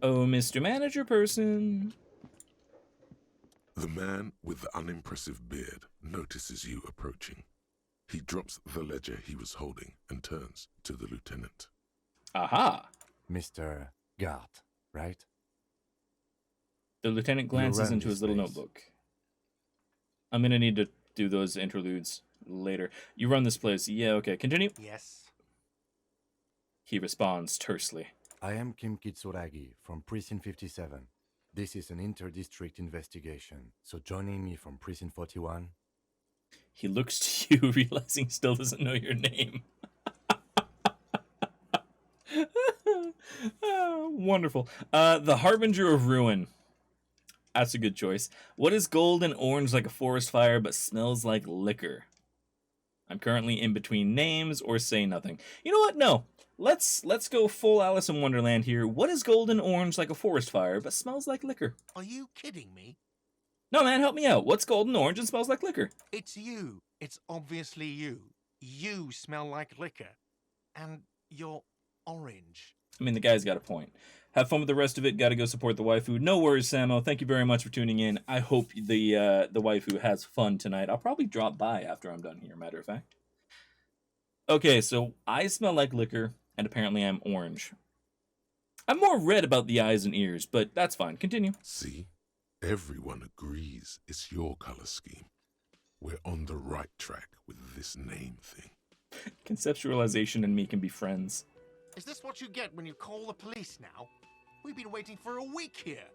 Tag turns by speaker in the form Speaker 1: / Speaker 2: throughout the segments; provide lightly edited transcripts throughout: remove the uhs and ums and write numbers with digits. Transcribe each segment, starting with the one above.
Speaker 1: Oh, Mr. Manager person.
Speaker 2: The man with the unimpressive beard notices you approaching. He drops the ledger he was holding and turns to the lieutenant.
Speaker 1: Aha!
Speaker 3: Mr. Gart, right?
Speaker 1: The lieutenant glances into his little notebook. I'm gonna need to do those interludes later. You run this place. Yeah, okay. Continue.
Speaker 4: Yes.
Speaker 1: He responds tersely.
Speaker 3: I am Kim Kitsuragi from Precinct 57. This is an inter-district investigation, so joining me from Precinct 41...
Speaker 1: He looks to you, realizing he still doesn't know your name. Oh, wonderful. The Harbinger of Ruin. That's a good choice. What is gold and orange like a forest fire but smells like liquor? I'm currently in between names or say nothing. You know what? No. Let's go full Alice in Wonderland here. What is gold and orange like a forest fire but smells like liquor?
Speaker 4: Are you kidding me?
Speaker 1: No, man, help me out. What's gold and orange and smells like liquor?
Speaker 4: It's you. It's obviously you. You smell like liquor. And you're orange.
Speaker 1: I mean, the guy's got a point. Have fun with the rest of it. Gotta go support the waifu. No worries, Samo. Thank you very much for tuning in. I hope the waifu has fun tonight. I'll probably drop by after I'm done here, matter of fact. Okay, so I smell like liquor, and apparently I'm orange. I'm more red about the eyes and ears, but that's fine. Continue.
Speaker 2: See? Everyone agrees it's your color scheme. We're on the right track with this name thing.
Speaker 1: Conceptualization and me can be friends.
Speaker 4: Is this what you get when you call the police now? We've been waiting for a week here.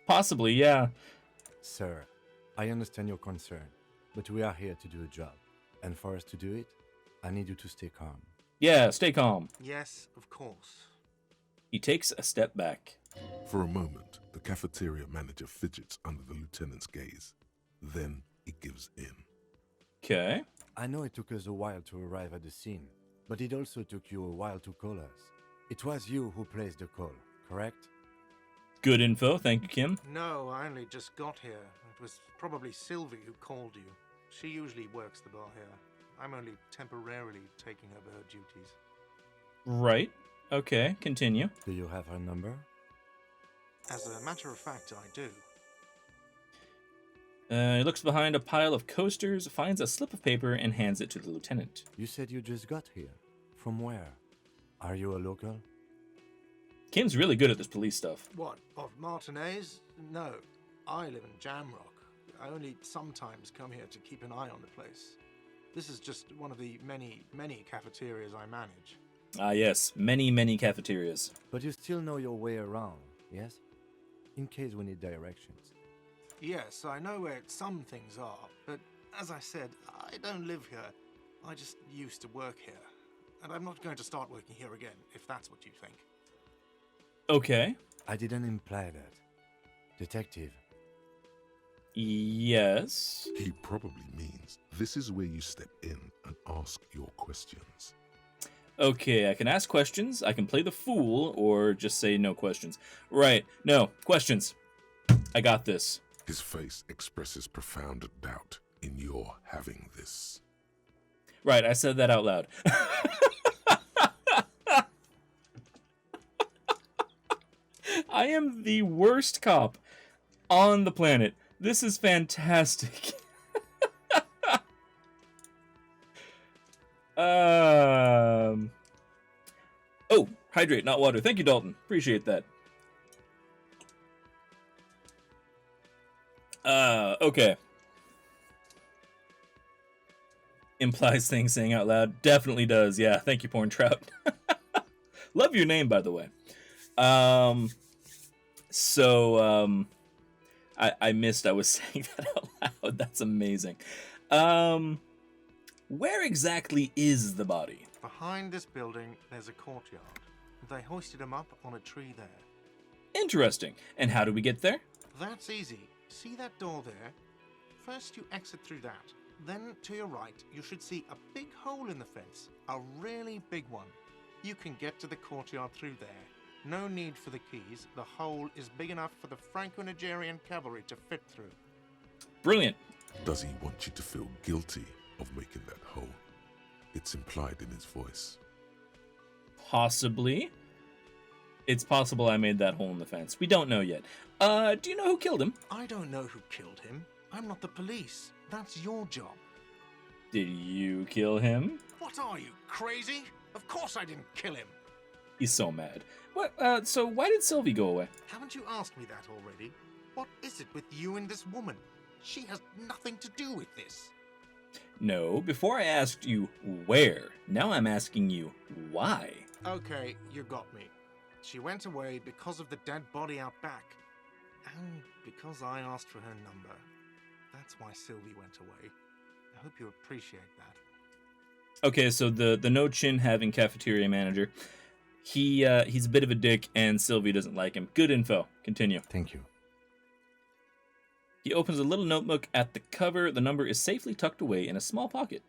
Speaker 1: Possibly, yeah.
Speaker 3: Sir, I understand your concern, but we are here to do a job. And for us to do it, I need you to stay calm.
Speaker 1: Yeah, stay calm.
Speaker 4: Yes, of course.
Speaker 1: He takes a step back.
Speaker 2: For a moment, the cafeteria manager fidgets under the lieutenant's gaze. Then he gives in.
Speaker 1: Okay.
Speaker 3: I know it took us a while to arrive at the scene, but it also took you a while to call us. It was you who placed the call, correct?
Speaker 1: Good info. Thank you, Kim.
Speaker 4: No, I only just got here. It was probably Sylvie who called you. She usually works the bar here. I'm only temporarily taking over her duties.
Speaker 1: Right. Okay, continue.
Speaker 3: Do you have her number?
Speaker 4: As a matter of fact, I do.
Speaker 1: He looks behind a pile of coasters, finds a slip of paper, and hands it to the lieutenant.
Speaker 3: You said you just got here. From where? Are you a local?
Speaker 1: Kim's really good at this police stuff.
Speaker 4: What, of Martinez? No, I live in Jamrock. I only sometimes come here to keep an eye on the place. This is just one of the many, many cafeterias I manage.
Speaker 1: Ah, yes. Many, many cafeterias.
Speaker 3: But you still know your way around, yes? In case we need directions.
Speaker 4: Yes, I know where some things are, but as I said, I don't live here. I just used to work here. And I'm not going to start working here again, if that's what you think.
Speaker 1: Okay.
Speaker 3: I didn't imply that. Detective.
Speaker 1: Yes.
Speaker 2: He probably means this is where you step in and ask your questions.
Speaker 1: Okay, I can ask questions, I can play the fool, or just say no questions. Right, no, questions. I got this.
Speaker 2: His face expresses profound doubt in your having this.
Speaker 1: Right, I said that out loud. I am the worst cop on the planet. This is fantastic. Oh, hydrate, not water. Thank you, Dalton. Appreciate that. Okay. Implies things saying out loud. Definitely does. Yeah, thank you, Porn Trout. Love your name, by the way. I missed I was saying that out loud. That's amazing. Where exactly is the body?
Speaker 4: Behind this building, there's a courtyard. They hoisted him up on a tree there.
Speaker 1: Interesting. And how do we get there?
Speaker 4: That's easy. See that door there? First you exit through that. Then to your right, you should see a big hole in the fence. A really big one. You can get to the courtyard through there. No need for the keys. The hole is big enough for the Franco-Nigerian cavalry to fit through.
Speaker 1: Brilliant.
Speaker 2: Does he want you to feel guilty of making that hole? It's implied in his voice.
Speaker 1: Possibly. It's possible I made that hole in the fence. We don't know yet. Do you know who killed him?
Speaker 4: I don't know who killed him. I'm not the police. That's your job.
Speaker 1: Did you kill him?
Speaker 4: What are you, crazy? Of course I didn't kill him.
Speaker 1: He's so mad. What? So why did Sylvie go away?
Speaker 4: Haven't you asked me that already? What is it with you and this woman? She has nothing to do with this.
Speaker 1: No, before I asked you where, now I'm asking you why.
Speaker 4: Okay, you got me. She went away because of the dead body out back. And because I asked for her number. That's why Sylvie went away. I hope you appreciate that.
Speaker 1: Okay, so the no chin having cafeteria manager, he's a bit of a dick, and Sylvie doesn't like him. Good info. Continue.
Speaker 3: Thank you.
Speaker 1: He opens a little notebook at the cover. The number is safely tucked away in a small pocket.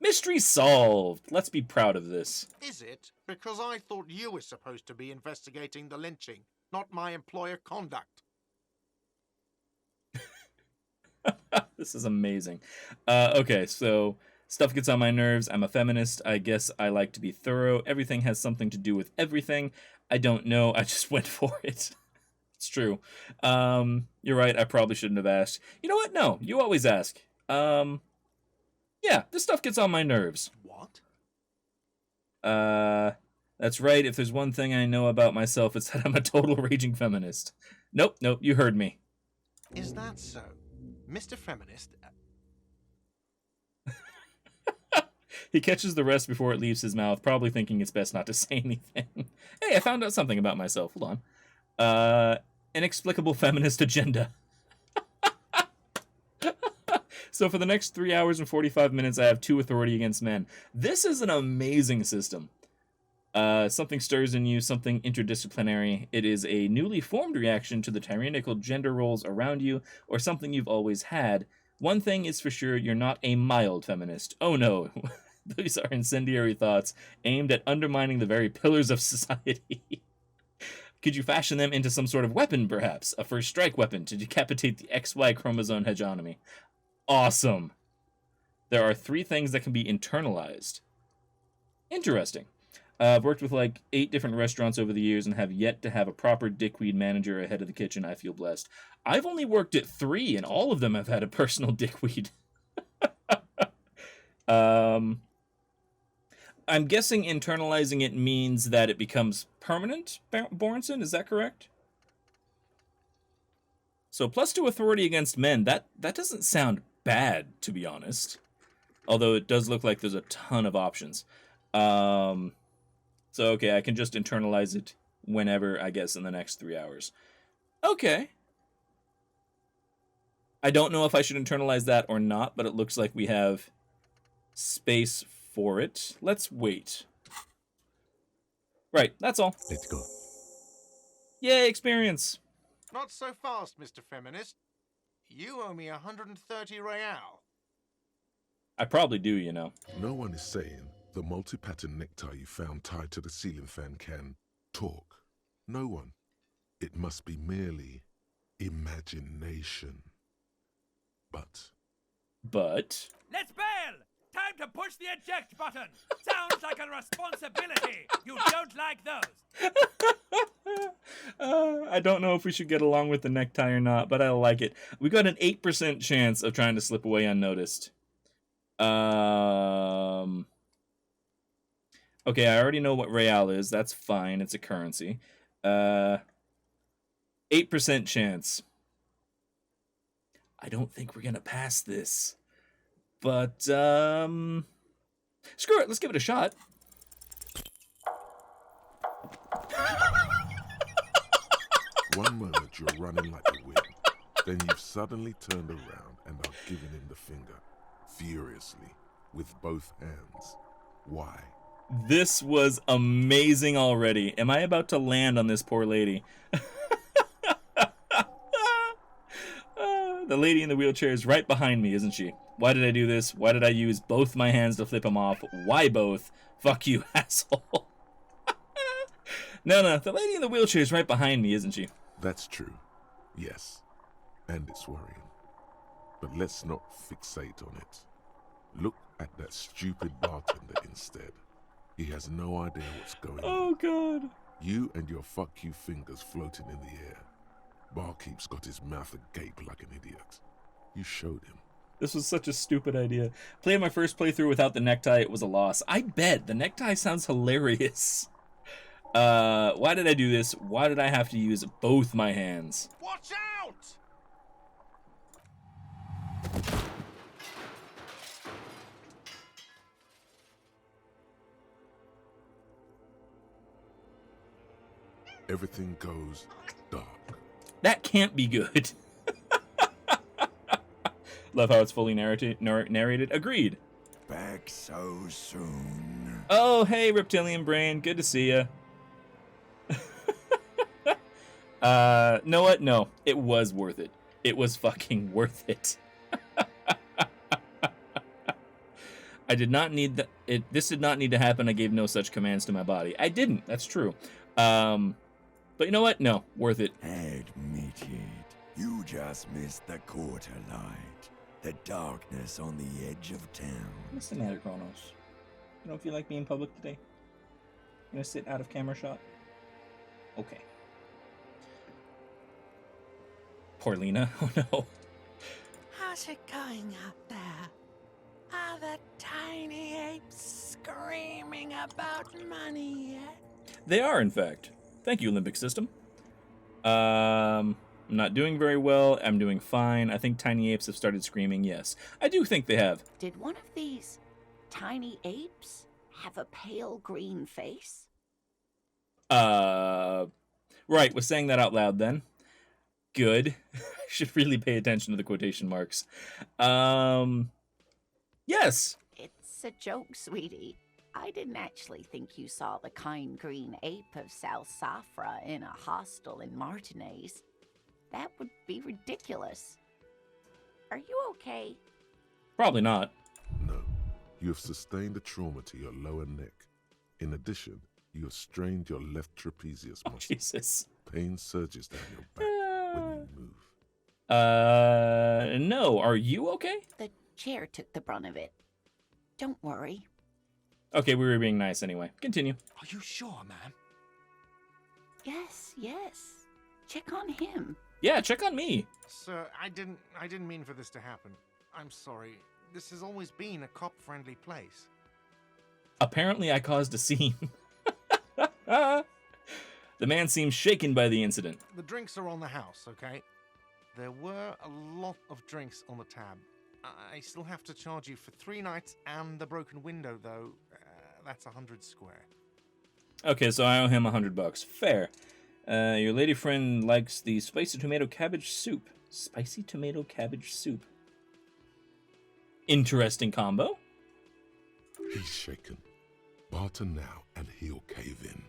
Speaker 1: Mystery solved. Let's be proud of this.
Speaker 4: Is it? Because I thought you were supposed to be investigating the lynching, not my employer conduct.
Speaker 1: This is amazing. Okay, so stuff gets on my nerves. I'm a feminist. I guess I like to be thorough. Everything has something to do with everything. I don't know. I just went for it. It's true. You're right. I probably shouldn't have asked. You know what? No, you always ask. Yeah, this stuff gets on my nerves.
Speaker 4: What?
Speaker 1: That's right. If there's one thing I know about myself, it's that I'm a total raging feminist. Nope, you heard me.
Speaker 4: Is that so? Mr. Feminist?
Speaker 1: He catches the rest before it leaves his mouth, probably thinking it's best not to say anything. Hey, I found out something about myself. Hold on. Inexplicable feminist agenda. So for the next 3 hours and 45 minutes, I have 2 authority against men. This is an amazing system. Something stirs in you, something interdisciplinary. It is a newly formed reaction to the tyrannical gender roles around you, or something you've always had. One thing is for sure, you're not a mild feminist. Oh no. These are incendiary thoughts aimed at undermining the very pillars of society. Could you fashion them into some sort of weapon, perhaps? A first strike weapon to decapitate the XY chromosome hegemony. Awesome. There are 3 things that can be internalized. Interesting. I've worked with like 8 different restaurants over the years and have yet to have a proper dickweed manager ahead of the kitchen. I feel blessed. I've only worked at 3, and all of them have had a personal dickweed. I'm guessing internalizing it means that it becomes permanent, Bornson. Is that correct? So +2 authority against men. That doesn't sound bad, to be honest. Although it does look like there's a ton of options. So, okay, I can just internalize it whenever, I guess, in the next 3 hours. Okay. I don't know if I should internalize that or not, but it looks like we have space for it. Let's wait. Right, that's all.
Speaker 3: Let's go.
Speaker 1: Yay, experience.
Speaker 4: Not so fast, Mr. Feminist. You owe me 130 real.
Speaker 1: I probably do, you know.
Speaker 2: No one is saying the multi-pattern necktie you found tied to the ceiling fan can talk. No one. It must be merely imagination. But...
Speaker 5: Let's bail! Time to push the eject button! Sounds like a responsibility! You don't like those!
Speaker 1: I don't know if we should get along with the necktie or not, but I like it. We got an 8% chance of trying to slip away unnoticed. Okay, I already know what real is. That's fine. It's a currency. 8% chance. I don't think we're gonna pass this. But, screw it. Let's give it a shot.
Speaker 2: one moment you're running like the wind, then you've suddenly turned around and are giving him the finger, furiously, with both hands. Why?
Speaker 1: This was amazing already. Am I about to land on this poor lady? The lady in the wheelchair is right behind me, isn't she? Why did I do this? Why did I use both my hands to flip him off? Why both? Fuck you, asshole. No, the lady in the wheelchair is right behind me, isn't she?
Speaker 2: That's true. Yes. And it's worrying. But let's not fixate on it. Look at that stupid bartender instead. He has no idea what's going on.
Speaker 1: Oh, God.
Speaker 2: You and your fuck you fingers floating in the air. Barkeep's got his mouth agape like an idiot. You showed him.
Speaker 1: This was such a stupid idea. Playing my first playthrough without the necktie, it was a loss. I bet. The necktie sounds hilarious. Why did I do this? Why did I have to use both my hands?
Speaker 4: Watch out!
Speaker 2: Everything goes dark.
Speaker 1: That can't be good. Love how it's fully narrated. Agreed.
Speaker 6: Back so soon.
Speaker 1: Oh, hey, Reptilian Brain. Good to see ya. Know what? No, it was worth it. It was fucking worth it. I did not need this did not need to happen. I gave no such commands to my body. I didn't. That's true. But you know what? No, worth it.
Speaker 6: Admit it. You just missed the quarter light. The darkness on the edge of town.
Speaker 1: What's the matter, Kronos? You don't feel like being public today? You gonna sit out of camera shot? Okay. Poor Lena. Oh no.
Speaker 7: How's it going out there? Are the tiny apes screaming about money yet?
Speaker 1: They are, in fact. Thank you, Olympic System. I'm not doing very well. I'm doing fine. I think tiny apes have started screaming. Yes, I do think they have.
Speaker 7: Did one of these tiny apes have a pale green face?
Speaker 1: Right, was saying that out loud then. Good. I should really pay attention to the quotation marks. Yes.
Speaker 7: It's a joke, sweetie. I didn't actually think you saw the kind green ape of South Safra in a hostel in Martinez. That would be ridiculous. Are you okay?
Speaker 1: Probably not.
Speaker 2: No. You have sustained a trauma to your lower neck. In addition, you have strained your left trapezius
Speaker 1: Oh,
Speaker 2: muscle.
Speaker 1: Jesus.
Speaker 2: Pain surges down your back when you move.
Speaker 1: No. Are you okay?
Speaker 7: The chair took the brunt of it. Don't worry.
Speaker 1: Okay, we were being nice anyway. Continue.
Speaker 5: Are you sure, ma'am?
Speaker 7: Yes. Check on him.
Speaker 1: Yeah, check on me.
Speaker 4: Sir, I didn't mean for this to happen. I'm sorry. This has always been a cop-friendly place.
Speaker 1: Apparently I caused a scene. The man seems shaken by the incident.
Speaker 4: The drinks are on the house, okay? There were a lot of drinks on the tab. I still have to charge you for 3 nights and the broken window, though. That's 100 square.
Speaker 1: Okay, so I owe him $100. Fair. Your lady friend likes the spicy tomato cabbage soup. Spicy tomato cabbage soup. Interesting combo.
Speaker 2: He's shaken. Barter now and he'll cave in.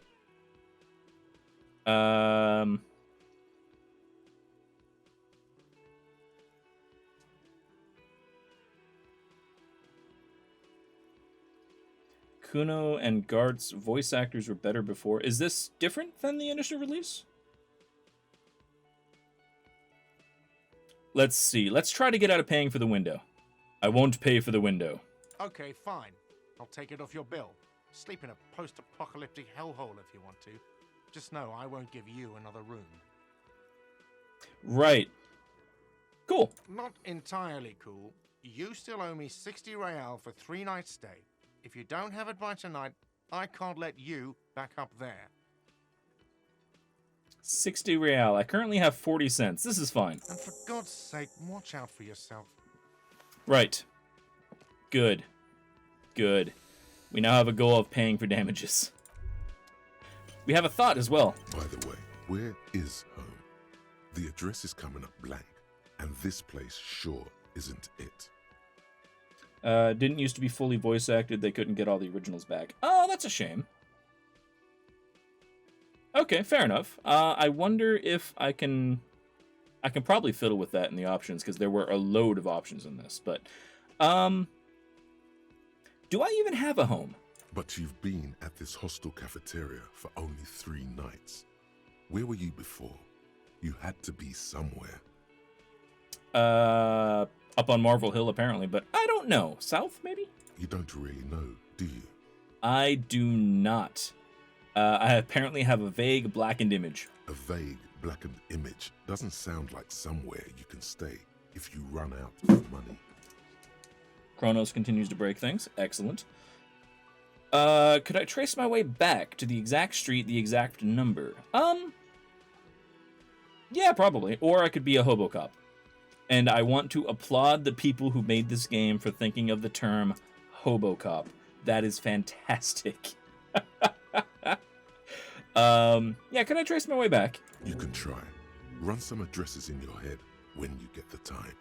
Speaker 1: Kuno and Gart's voice actors were better before. Is this different than the initial release? Let's see. Let's try to get out of paying for the window. I won't pay for the window.
Speaker 4: Okay, fine. I'll take it off your bill. Sleep in a post-apocalyptic hellhole if you want to. Just know I won't give you another room.
Speaker 1: Right. Cool.
Speaker 4: Not entirely cool. You still owe me 60 real for 3 nights stay. If you don't have it by tonight, I can't let you back up there.
Speaker 1: 60 real. I currently have 40 cents. This is fine.
Speaker 4: And for God's sake, watch out for yourself.
Speaker 1: Right. Good. Good. We now have a goal of paying for damages. We have a thought as well.
Speaker 2: By the way, where is home? The address is coming up blank, and this place sure isn't it.
Speaker 1: Didn't used to be fully voice acted. They couldn't get all the originals back. Oh, that's a shame. Okay, fair enough. I wonder if I can probably fiddle with that in the options, because there were a load of options in this. But, do I even have a home?
Speaker 2: But you've been at this hostel cafeteria for only 3 nights. Where were you before? You had to be somewhere.
Speaker 1: Up on Marvel Hill, apparently, but I don't know. South, maybe?
Speaker 2: You don't really know, do you?
Speaker 1: I do not. I apparently have a vague blackened image.
Speaker 2: A vague blackened image doesn't sound like somewhere you can stay if you run out of money.
Speaker 1: Kronos continues to break things. Excellent. Could I trace my way back to the exact street, the exact number? Yeah, probably. Or I could be a hobo cop. And I want to applaud the people who made this game for thinking of the term hobo cop. That is fantastic. Yeah, can I trace my way back?
Speaker 2: You can try. Run some addresses in your head when you get the time.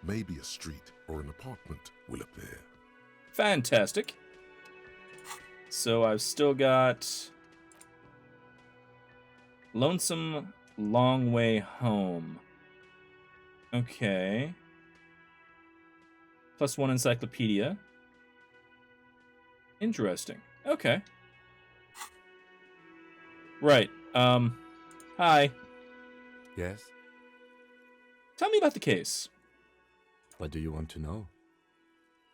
Speaker 2: Maybe a street or an apartment will appear.
Speaker 1: Fantastic. So I've still got Lonesome Long Way Home. Okay. +1 encyclopedia. Interesting. Okay. Right. Hi.
Speaker 3: Yes?
Speaker 1: Tell me about the case.
Speaker 3: What do you want to know?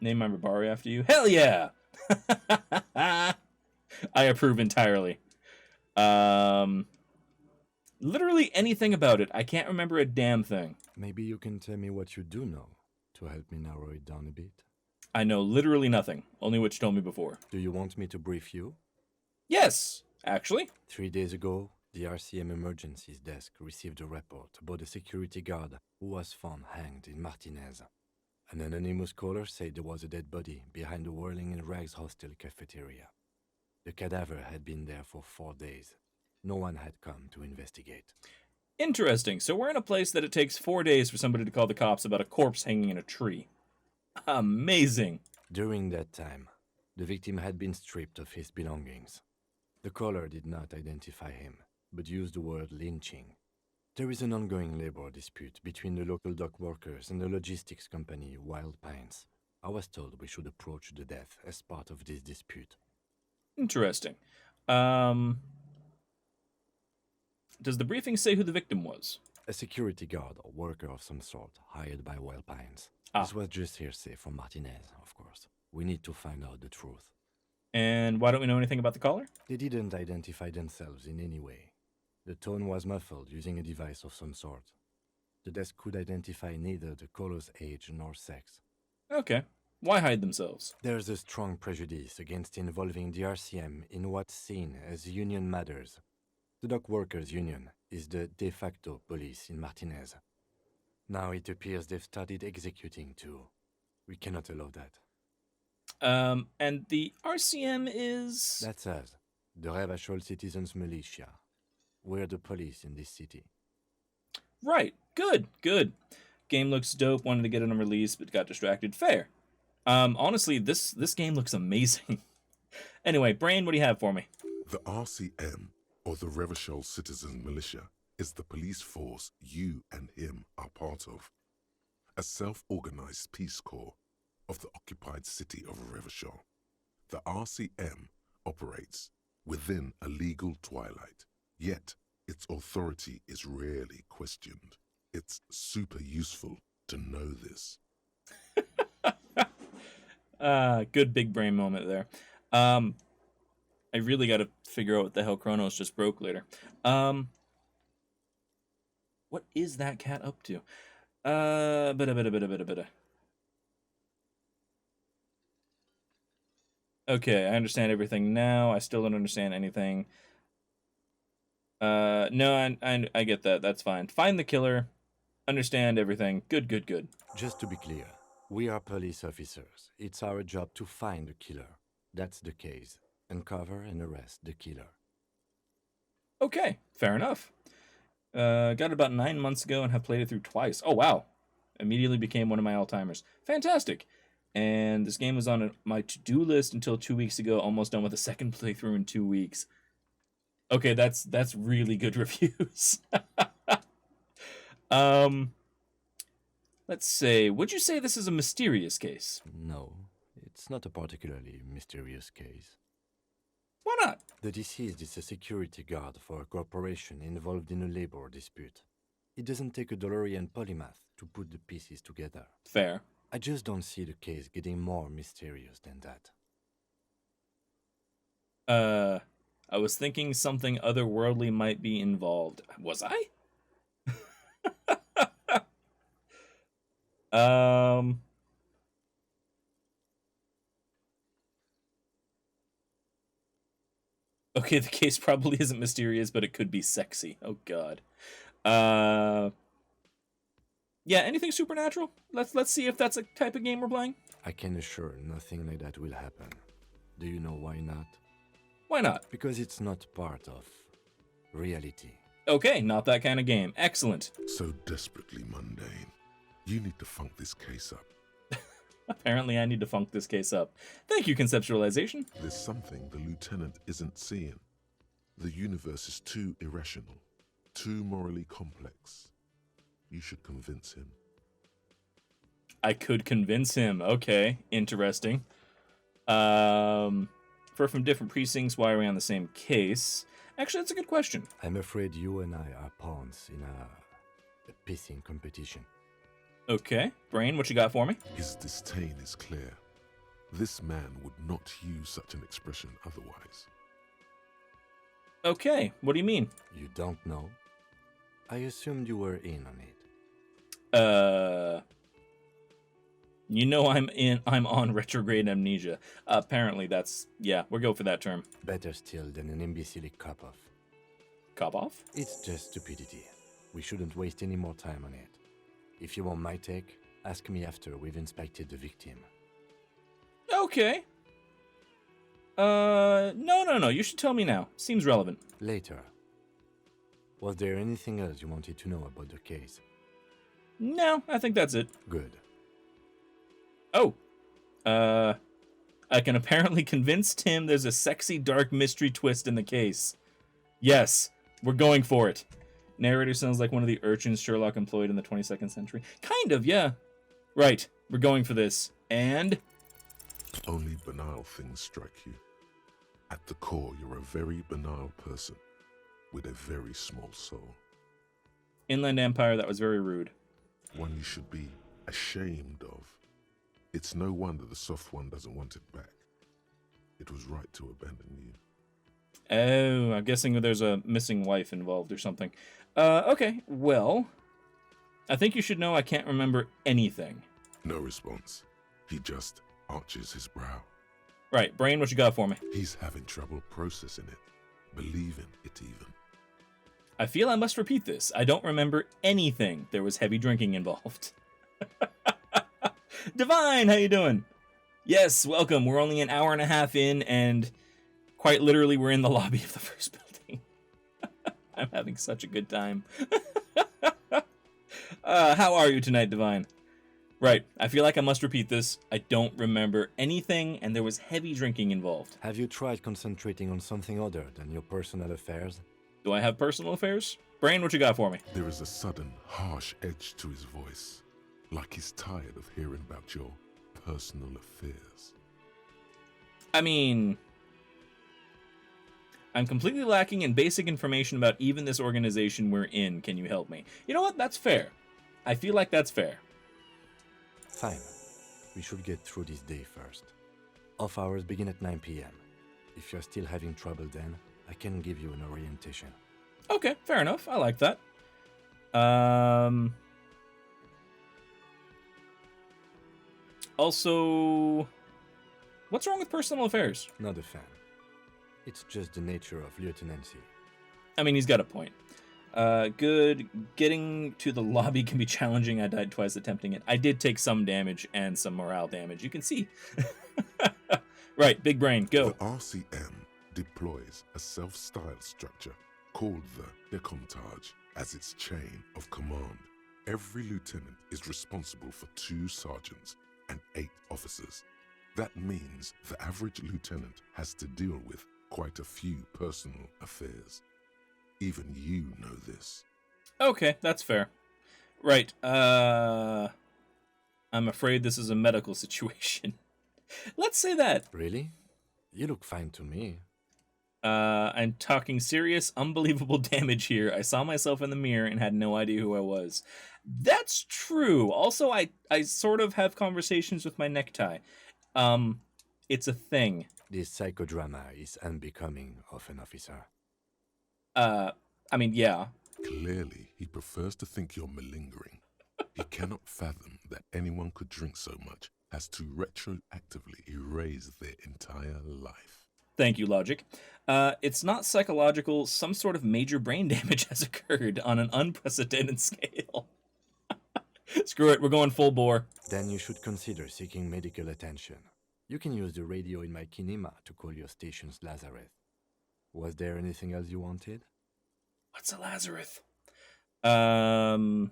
Speaker 1: Name my Ribari after you? Hell yeah! I approve entirely. Literally anything about it. I can't remember a damn thing.
Speaker 3: Maybe you can tell me what you do know to help me narrow it down a bit.
Speaker 1: I know literally nothing. Only what you told me before.
Speaker 3: Do you want me to brief you?
Speaker 1: Yes, actually.
Speaker 3: 3 days ago, the RCM Emergencies Desk received a report about a security guard who was found hanged in Martinez. An anonymous caller said there was a dead body behind the Whirling in Rags hostel cafeteria. The cadaver had been there for 4 days. No one had come to investigate.
Speaker 1: Interesting. So we're in a place that it takes 4 days for somebody to call the cops about a corpse hanging in a tree. Amazing.
Speaker 3: During that time, the victim had been stripped of his belongings. The caller did not identify him, but used the word lynching. There is an ongoing labor dispute between the local dock workers and the logistics company Wild Pines. I was told we should approach the death as part of this dispute.
Speaker 1: Interesting. Does the briefing say who the victim was?
Speaker 3: A security guard or worker of some sort hired by Wild Pines.
Speaker 1: Ah.
Speaker 3: This was just hearsay from Martinez, of course. We need to find out the truth.
Speaker 1: And why don't we know anything about the caller?
Speaker 3: They didn't identify themselves in any way. The tone was muffled using a device of some sort. The desk could identify neither the caller's age nor sex.
Speaker 1: Okay. Why hide themselves?
Speaker 3: There's a strong prejudice against involving the RCM in what's seen as union matters. The dock workers' union is the de facto police in Martinez. Now it appears they've started executing too. We cannot allow that.
Speaker 1: And the RCM is...
Speaker 3: That's us, the Revachol Citizens Militia. We're the police in this city.
Speaker 1: Right. Good. Game looks dope. Wanted to get it on release, but got distracted. Fair. Honestly, this game looks amazing. Anyway, Brain, what do you have for me?
Speaker 2: The RCM, or the Revachol Citizen Militia, is the police force you and him are part of. A self-organized peace corps of the occupied city of Revachol. The RCM operates within a legal twilight, yet its authority is rarely questioned. It's super useful to know this.
Speaker 1: Good big brain moment there. I really got to figure out what the hell Kronos just broke later. What is that cat up to? Bit. Okay, I understand everything now. I still don't understand anything. No, I get that. That's fine. Find the killer. Understand everything. Good.
Speaker 3: Just to be clear, we are police officers. It's our job to find the killer. That's the case. Uncover and arrest the killer.
Speaker 1: Okay, fair enough. Got it about 9 months ago and have played it through twice. Oh, wow. Immediately became one of my all-timers. Fantastic. And this game was on my to-do list until 2 weeks ago. Almost done with a second playthrough in 2 weeks. Okay, that's really good reviews. Let's say, would you say this is a mysterious case?
Speaker 3: No, it's not a particularly mysterious case.
Speaker 1: Why not?
Speaker 3: The deceased is a security guard for a corporation involved in a labor dispute. It doesn't take a DeLorean polymath to put the pieces together.
Speaker 1: Fair.
Speaker 3: I just don't see the case getting more mysterious than that.
Speaker 1: I was thinking something otherworldly might be involved. Was I? Um. Okay, the case probably isn't mysterious, but it could be sexy. Oh God. Uh. Yeah, anything supernatural? Let's see if that's a type of game we're playing.
Speaker 3: I can assure nothing like that will happen. Do you know why not?
Speaker 1: Why not?
Speaker 3: Because it's not part of reality.
Speaker 1: Okay, not that kind of game. Excellent.
Speaker 2: So desperately mundane. You need to funk this case up.
Speaker 1: Apparently, I need to funk this case up. Thank you, conceptualization.
Speaker 2: There's something the lieutenant isn't seeing. The universe is too irrational, too morally complex. You should convince him.
Speaker 1: I could convince him. Okay, interesting. We're from different precincts. Why are we on the same case? Actually, that's a good question.
Speaker 3: I'm afraid you and I are pawns in a pissing competition.
Speaker 1: Okay, Brain, what you got for me?
Speaker 2: His disdain is clear. This man would not use such an expression otherwise.
Speaker 1: Okay, what do you mean?
Speaker 3: You don't know? I assumed you were in on it.
Speaker 1: You know I'm on retrograde amnesia. Apparently we'll go for that term.
Speaker 3: Better still than an imbecilic cop-off.
Speaker 1: Cop-off?
Speaker 3: It's just stupidity. We shouldn't waste any more time on it. If you want my take, ask me after we've inspected the victim.
Speaker 1: Okay. No. You should tell me now. Seems relevant.
Speaker 3: Later. Was there anything else you wanted to know about the case?
Speaker 1: No, I think that's it.
Speaker 3: Good.
Speaker 1: Oh. I can apparently convince Tim there's a sexy dark mystery twist in the case. Yes, we're going for it. Narrator sounds like one of the urchins Sherlock employed in the 22nd century. Kind of, yeah. Right, we're going for this. And?
Speaker 2: Only banal things strike you. At the core, you're a very banal person with a very small soul.
Speaker 1: Inland Empire, that was very rude.
Speaker 2: One you should be ashamed of. It's no wonder the soft one doesn't want it back. It was right to abandon you.
Speaker 1: Oh, I'm guessing there's a missing wife involved or something. Okay, well, I think you should know I can't remember anything.
Speaker 2: No response. He just arches his brow.
Speaker 1: Right, Brain, what you got for me?
Speaker 2: He's having trouble processing it, believing it even.
Speaker 1: I feel I must repeat this. I don't remember anything. There was heavy drinking involved. Divine, how you doing? Yes, welcome. We're only an hour and a half in, and quite literally, we're in the lobby of the first building. I'm having such a good time. How are you tonight, Divine? Right, I feel like I must repeat this. I don't remember anything, and there was heavy drinking involved.
Speaker 3: Have you tried concentrating on something other than your personal affairs?
Speaker 1: Do I have personal affairs? Brain, what you got for me?
Speaker 2: There is a sudden, harsh edge to his voice, like he's tired of hearing about your personal affairs.
Speaker 1: I mean, I'm completely lacking in basic information about even this organization we're in. Can you help me? You know what? That's fair. I feel like that's fair.
Speaker 3: Fine. We should get through this day first. Off hours begin at 9 p.m. If you're still having trouble then, I can give you an orientation.
Speaker 1: Okay, fair enough. I like that. Also, what's wrong with personal affairs?
Speaker 3: Not a fan. It's just the nature of lieutenancy.
Speaker 1: I mean, he's got a point. Good. Getting to the lobby can be challenging. I died twice attempting it. I did take some damage and some morale damage. You can see. Right, big brain, go.
Speaker 2: The RCM deploys a self-styled structure called the Decomptage as its chain of command. Every lieutenant is responsible for 2 sergeants and 8 officers. That means the average lieutenant has to deal with quite a few personal affairs. Even you know this.
Speaker 1: Okay, that's fair. Right, I'm afraid this is a medical situation. Let's say that.
Speaker 3: Really? You look fine to me.
Speaker 1: I'm talking serious, unbelievable damage here. I saw myself in the mirror and had no idea who I was. That's true. Also, I sort of have conversations with my necktie. It's a thing.
Speaker 3: This psychodrama is unbecoming of an officer.
Speaker 1: I mean, yeah.
Speaker 2: Clearly, he prefers to think you're malingering. He cannot fathom that anyone could drink so much as to retroactively erase their entire life.
Speaker 1: Thank you, Logic. It's not psychological. Some sort of major brain damage has occurred on an unprecedented scale. Screw it, we're going full bore.
Speaker 3: Then you should consider seeking medical attention. You can use the radio in my kinema to call your station's Lazarus. Was there anything else you wanted?
Speaker 1: What's a Lazarus? No,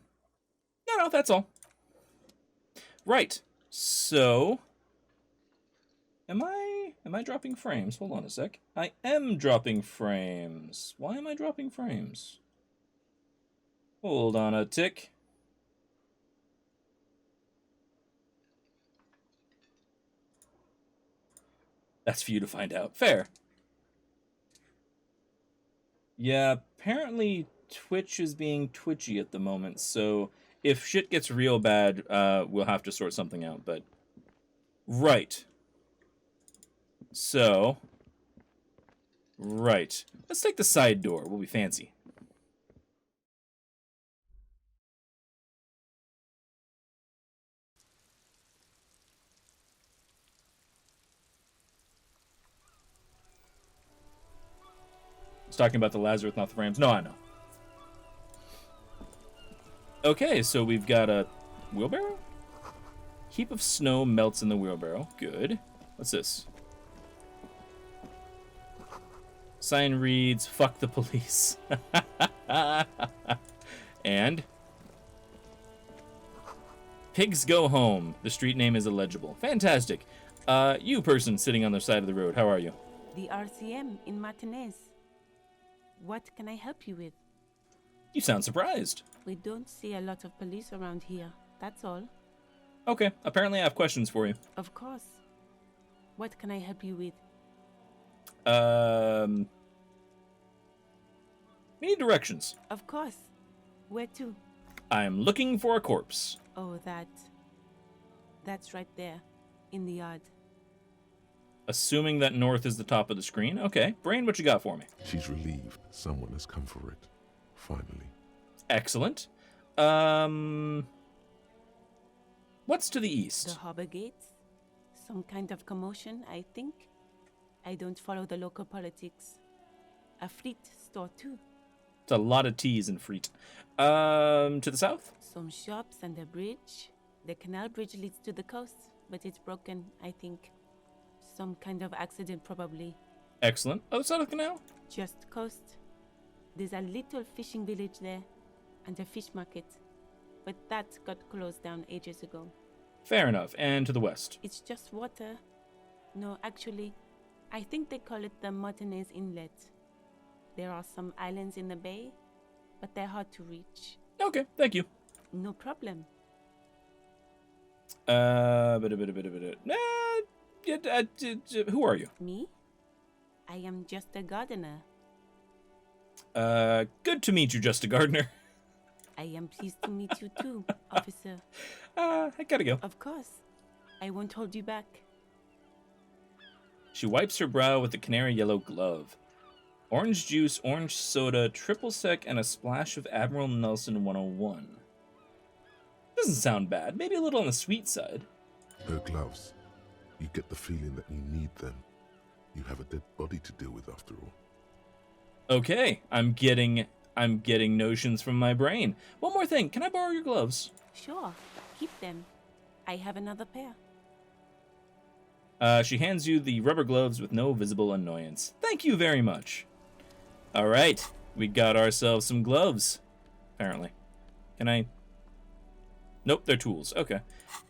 Speaker 1: that's all. Right. So, am I dropping frames? Hold on a sec. I am dropping frames. Why am I dropping frames? Hold on a tick. That's for you to find out. Fair. Yeah, apparently Twitch is being twitchy at the moment, so if shit gets real bad, we'll have to sort something out, but... Right. So... Right. Let's take the side door. We'll be fancy. It's talking about the Lazarus, not the frames. No, I know. Okay, so we've got a wheelbarrow? Heap of snow melts in the wheelbarrow. Good. What's this? Sign reads, fuck the police. And? Pigs go home. The street name is illegible. Fantastic. You person sitting on the side of the road, how are you?
Speaker 8: The RCM in Martinez. What can I help you with?
Speaker 1: You sound surprised.
Speaker 8: We don't see a lot of police around here, that's all.
Speaker 1: Okay, apparently I have questions for you.
Speaker 8: Of course. What can I help you with?
Speaker 1: We need directions.
Speaker 8: Of course. Where to?
Speaker 1: I'm looking for a corpse.
Speaker 8: Oh, that's right there, in the yard.
Speaker 1: Assuming that north is the top of the screen. Okay, Brain, what you got for me?
Speaker 2: She's relieved someone has come for it. Finally.
Speaker 1: Excellent. What's to the east?
Speaker 8: The harbor gates? Some kind of commotion, I think. I don't follow the local politics. A fleet store, too.
Speaker 1: It's a lot of T's in Freet. To the south?
Speaker 8: Some shops and a bridge. The canal bridge leads to the coast, but it's broken, I think. Some kind of accident, probably.
Speaker 1: Excellent. Other side of the canal?
Speaker 8: Just coast. There's a little fishing village there, and a fish market. But that got closed down ages ago.
Speaker 1: Fair enough. And to the west?
Speaker 8: It's just water. No, actually, I think they call it the Martinez Inlet. There are some islands in the bay, but they're hard to reach.
Speaker 1: Okay, thank you.
Speaker 8: No problem.
Speaker 1: Who are you?
Speaker 8: Me? I am just a gardener.
Speaker 1: Good to meet you, Just a Gardener.
Speaker 8: I am pleased to meet you too, officer.
Speaker 1: I gotta go.
Speaker 8: Of course. I won't hold you back.
Speaker 1: She wipes her brow with the canary yellow glove. Orange juice, orange soda, triple sec, and a splash of Admiral Nelson 101. Doesn't sound bad. Maybe a little on the sweet side.
Speaker 2: Her gloves. You get the feeling that you need them. You have a dead body to deal with after all.
Speaker 1: Okay, I'm getting notions from my brain. One more thing. Can I borrow your gloves?
Speaker 8: Sure. Keep them. I have another pair.
Speaker 1: She hands you the rubber gloves with no visible annoyance. Thank you very much. All right, we got ourselves some gloves, apparently. Can I? Nope, they're tools. Okay.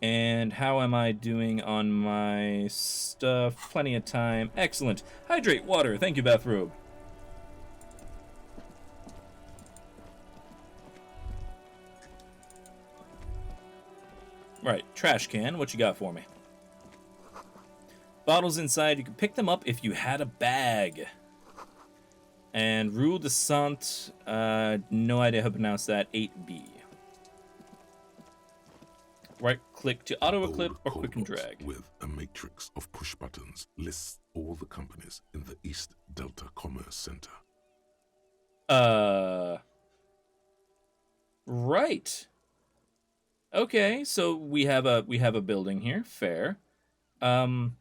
Speaker 1: And how am I doing on my stuff? Plenty of time. Excellent. Hydrate water. Thank you, bathrobe. Right, trash can. What you got for me? Bottles inside. You can pick them up if you had a bag. And Rue de Sant, no idea how to pronounce that, 8B. Right click to auto-equip or quick and drag.
Speaker 2: With a matrix of push buttons lists all the companies in the East Delta Commerce Center.
Speaker 1: Right. Okay, so we have a building here. Fair. Don't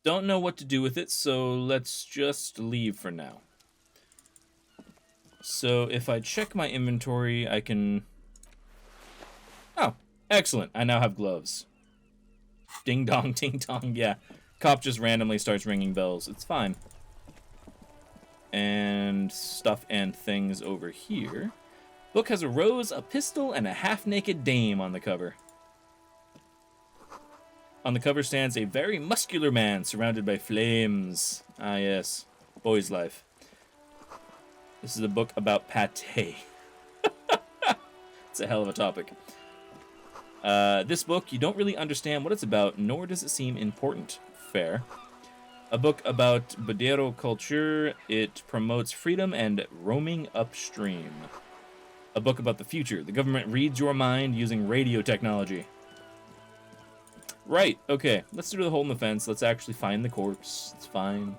Speaker 1: know what to do with it, so let's just leave for now. So if I check my inventory, I can... Oh, excellent. I now have gloves. Ding dong, ding dong, yeah. Cop just randomly starts ringing bells. It's fine. And stuff and things over here. Book has a rose, a pistol, and a half-naked dame on the cover. On the cover stands a very muscular man surrounded by flames. Ah, yes. Boy's life. This is a book about pate. It's a hell of a topic. This book, you don't really understand what it's about, nor does it seem important. Fair. A book about Bodero culture. It promotes freedom and roaming upstream. A book about the future. The government reads your mind using radio technology. Right, okay. Let's do the hole in the fence. Let's actually find the corpse. It's fine.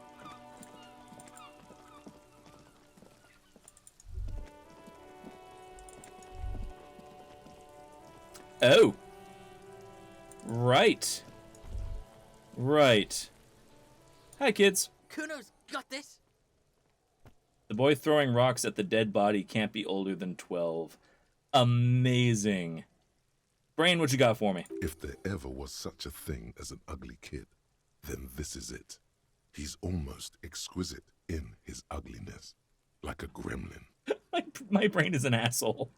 Speaker 1: Oh. Right. Right. Hi, kids.
Speaker 9: Kuno's got this.
Speaker 1: The boy throwing rocks at the dead body can't be older than 12. Amazing. Brain, what you got for me?
Speaker 2: If there ever was such a thing as an ugly kid, then this is it. He's almost exquisite in his ugliness, like a gremlin.
Speaker 1: My brain is an asshole.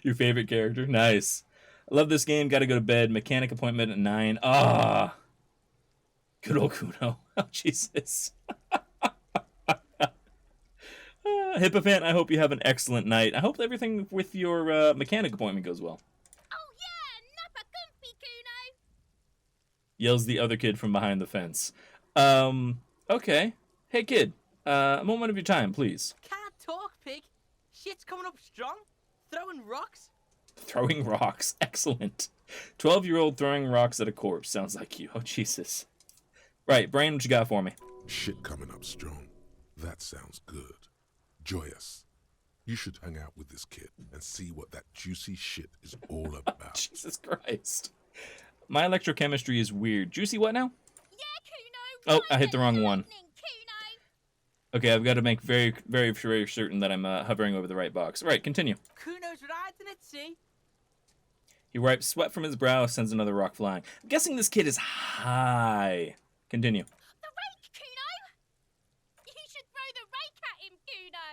Speaker 1: Your favorite character? Nice. I love this game. Gotta go to bed. Mechanic appointment at 9. Ah. Good old Kuno. Oh, Jesus. Hippofant, I hope you have an excellent night. I hope everything with your mechanic appointment goes well.
Speaker 10: Oh yeah, nappa gumpy, Kuno.
Speaker 1: Yells the other kid from behind the fence. Okay. Hey, kid. A moment of your time, please.
Speaker 9: Can't talk, pig. Shit's coming up strong. Throwing rocks.
Speaker 1: Throwing rocks. Excellent. 12-year-old throwing rocks at a corpse. Sounds like you. Oh, Jesus. Right, Brain, what you got for me?
Speaker 2: Shit coming up strong. That sounds good. Joyous. You should hang out with this kid and see what that juicy shit is all about.
Speaker 1: Jesus Christ. My electrochemistry is weird. Juicy what now?
Speaker 10: Yeah, Kuno.
Speaker 1: Oh, I hit the wrong one.
Speaker 10: Kuno.
Speaker 1: Okay, I've got to make very, very, very certain that I'm hovering over the right box. Right, continue.
Speaker 9: Kuno's riding it, see?
Speaker 1: He wipes sweat from his brow, sends another rock flying. I'm guessing this kid is high. Continue.
Speaker 10: The rake, Kuno. You should throw the rake at him, Kuno.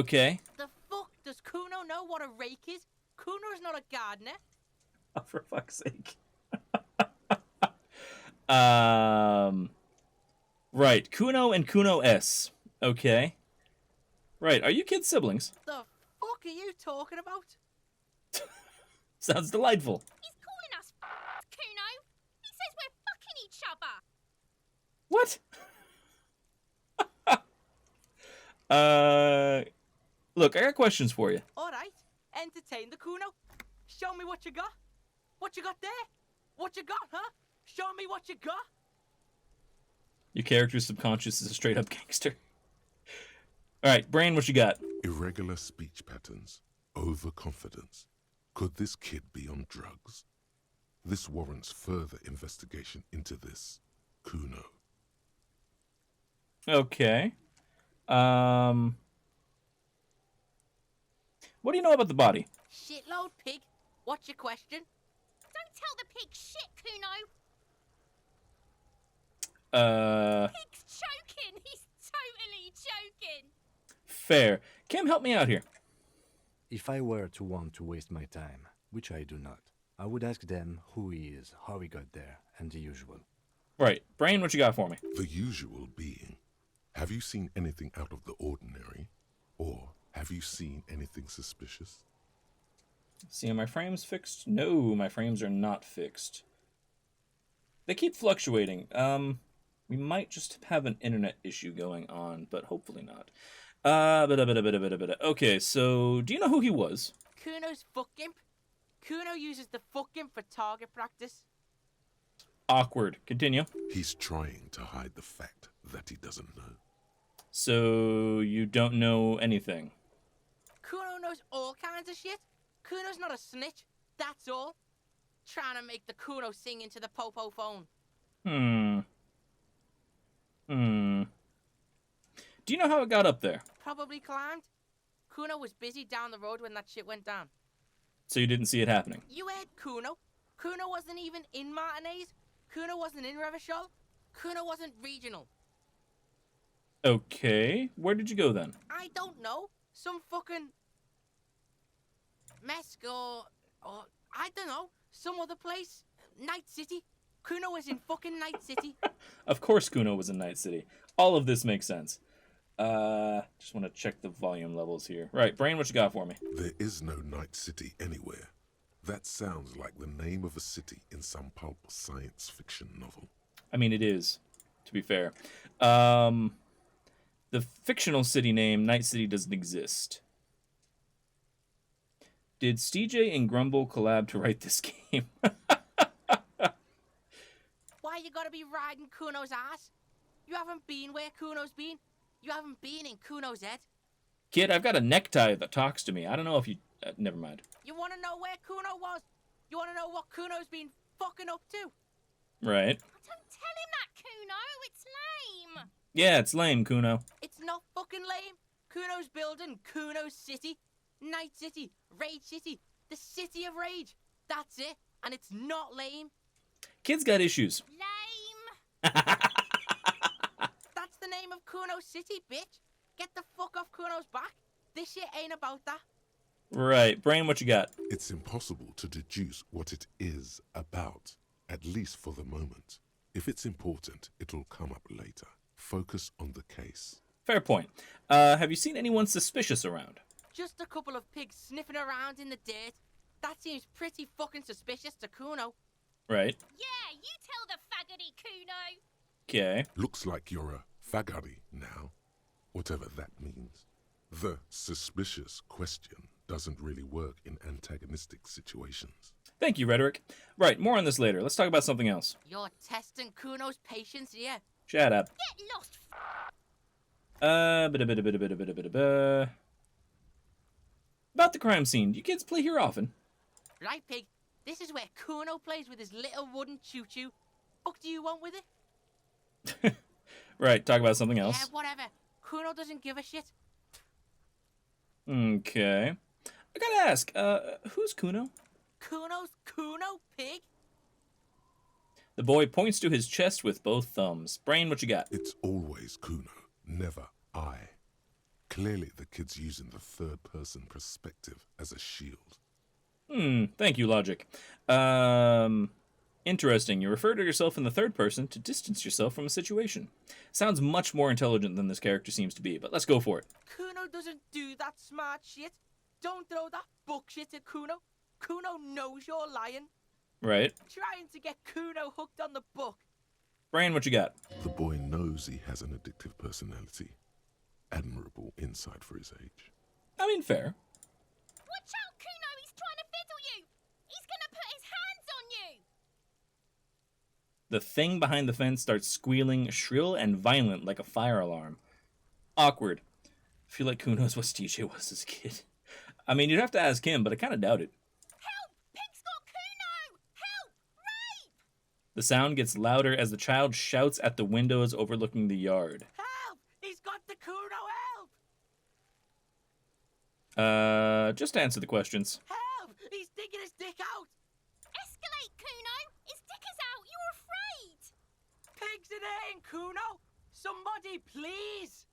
Speaker 1: Okay.
Speaker 9: The fuck does Kuno know what a rake is? Kuno's not a gardener.
Speaker 1: Oh, for fuck's sake. Right, Kuno and Kuno S. Okay. Right, are you kids siblings?
Speaker 9: The fuck are you talking about?
Speaker 1: Sounds delightful.
Speaker 10: He's calling us Kuno. He says we're fucking each other.
Speaker 1: What? Look, I got questions for you.
Speaker 9: Alright, entertain the Kuno. Show me what you got. What you got there? What you got, huh? Show me what you got.
Speaker 1: Your character's subconscious is a straight up gangster. Alright, Brain, what you got?
Speaker 2: Irregular speech patterns. Overconfidence. Could this kid be on drugs? This warrants further investigation into this Kuno.
Speaker 1: Okay. What do you know about the body?
Speaker 9: Shitload, pig. What's your question?
Speaker 10: Don't tell the pig shit, Kuno. Pig's choking. He's totally choking.
Speaker 1: Fair. Kim, help me out here.
Speaker 3: If I were to want to waste my time, which I do not, I would ask them who he is, how he got there, and the usual.
Speaker 1: Right. Brain, what you got for me?
Speaker 2: The usual being, have you seen anything out of the ordinary? Or have you seen anything suspicious?
Speaker 1: See, are my frames fixed? No, my frames are not fixed. They keep fluctuating. We might just have an internet issue going on, but hopefully not. Okay, so do you know who he was?
Speaker 9: Kuno's fuck imp. Kuno uses the fucking for target practice.
Speaker 1: Awkward. Continue.
Speaker 2: He's trying to hide the fact that he doesn't know.
Speaker 1: So you don't know anything.
Speaker 9: Kuno knows all kinds of shit. Kuno's not a snitch, that's all. Trying to make the Kuno sing into the popo phone.
Speaker 1: Do you know how it got up there?
Speaker 9: Probably climbed. Kuno was busy down the road when that shit went down.
Speaker 1: So you didn't see it happening?
Speaker 9: You heard Kuno. Kuno wasn't even in Martinez. Kuno wasn't in Revachol. Kuno wasn't regional.
Speaker 1: Okay. Where did you go then?
Speaker 9: I don't know. Some fucking... Mesk or I don't know. Some other place. Night City. Kuno was in fucking Night City.
Speaker 1: Of course Kuno was in Night City. All of this makes sense. Just want to check the volume levels here. Right, Brain, what you got for me?
Speaker 2: There is no Night City anywhere. That sounds like the name of a city in some pulp science fiction novel.
Speaker 1: I mean, it is, to be fair. The fictional city name, Night City, doesn't exist. Did CJ and Grumble collab to write this game?
Speaker 9: Why you gotta be riding Kuno's ass? You haven't been where Kuno's been. You haven't been in Kuno's head.
Speaker 1: Kid, I've got a necktie that talks to me. I don't know if you... never mind.
Speaker 9: You wanna know where Kuno was? You wanna know what Kuno's been fucking up to?
Speaker 1: Right.
Speaker 10: Don't tell him that, Kuno. It's lame.
Speaker 1: Yeah, it's lame, Kuno.
Speaker 9: It's not fucking lame. Kuno's building Kuno's city. Night City. Rage City. The city of rage. That's it. And it's not lame.
Speaker 1: Kid's got issues.
Speaker 10: Lame.
Speaker 9: That's the name of Kuno's city, bitch. Get the fuck off Kuno's back. This shit ain't about that.
Speaker 1: Right. Brain, what you got?
Speaker 2: It's impossible to deduce what it is about, at least for the moment. If it's important, it'll come up later. Focus on the case.
Speaker 1: Fair point. Have you seen anyone suspicious around?
Speaker 9: Just a couple of pigs sniffing around in the dirt. That seems pretty fucking suspicious to Kuno.
Speaker 1: Right.
Speaker 10: Yeah, you tell the faggoty, Kuno.
Speaker 1: Okay.
Speaker 2: Looks like you're a faggoty now, whatever that means. The suspicious question doesn't really work in antagonistic situations.
Speaker 1: Thank you, Rhetoric. Right, more on this later. Let's talk about something else.
Speaker 9: You're testing Kuno's patience here.
Speaker 1: Shut up.
Speaker 10: Get lost.
Speaker 1: About the crime scene. Do you kids play here often?
Speaker 9: Right, pig? This is where Kuno plays with his little wooden choo-choo. Fuck do you want with it?
Speaker 1: Right, talk about something else.
Speaker 9: Yeah, whatever. Kuno doesn't give a shit.
Speaker 1: Okay. I gotta ask, who's Kuno?
Speaker 9: Kuno's Kuno, pig?
Speaker 1: The boy points to his chest with both thumbs. Brain, what you got?
Speaker 2: It's always Kuno, never I. Clearly the kid's using the third-person perspective as a shield.
Speaker 1: Thank you, Logic. Interesting. You refer to yourself in the third person to distance yourself from a situation. Sounds much more intelligent than this character seems to be, but let's go for it.
Speaker 9: Kuno doesn't do that smart shit. Don't throw that bullshit at Kuno. Kuno knows you're lying.
Speaker 1: Right.
Speaker 9: Trying to get Kuno hooked on the book.
Speaker 1: Brain, what you got?
Speaker 2: The boy knows he has an addictive personality. Admirable insight for his age.
Speaker 1: I mean, fair.
Speaker 10: Watch out, Kuno. He's trying to fiddle you. He's gonna put his hands on you.
Speaker 1: The thing behind the fence starts squealing, shrill and violent like a fire alarm. Awkward. I feel like Kuno's what DJ was as a kid. I mean, you'd have to ask him, but I kind of doubt it.
Speaker 10: Help! Pig's got Kuno! Help! Rape!
Speaker 1: The sound gets louder as the child shouts at the windows overlooking the yard.
Speaker 9: Help! He's got the Kuno, help!
Speaker 1: Just answer the questions.
Speaker 9: Help! He's digging his dick out!
Speaker 10: Escalate, Kuno! His dick is out! You're afraid!
Speaker 9: Pigs in air, Kuno! Somebody, please!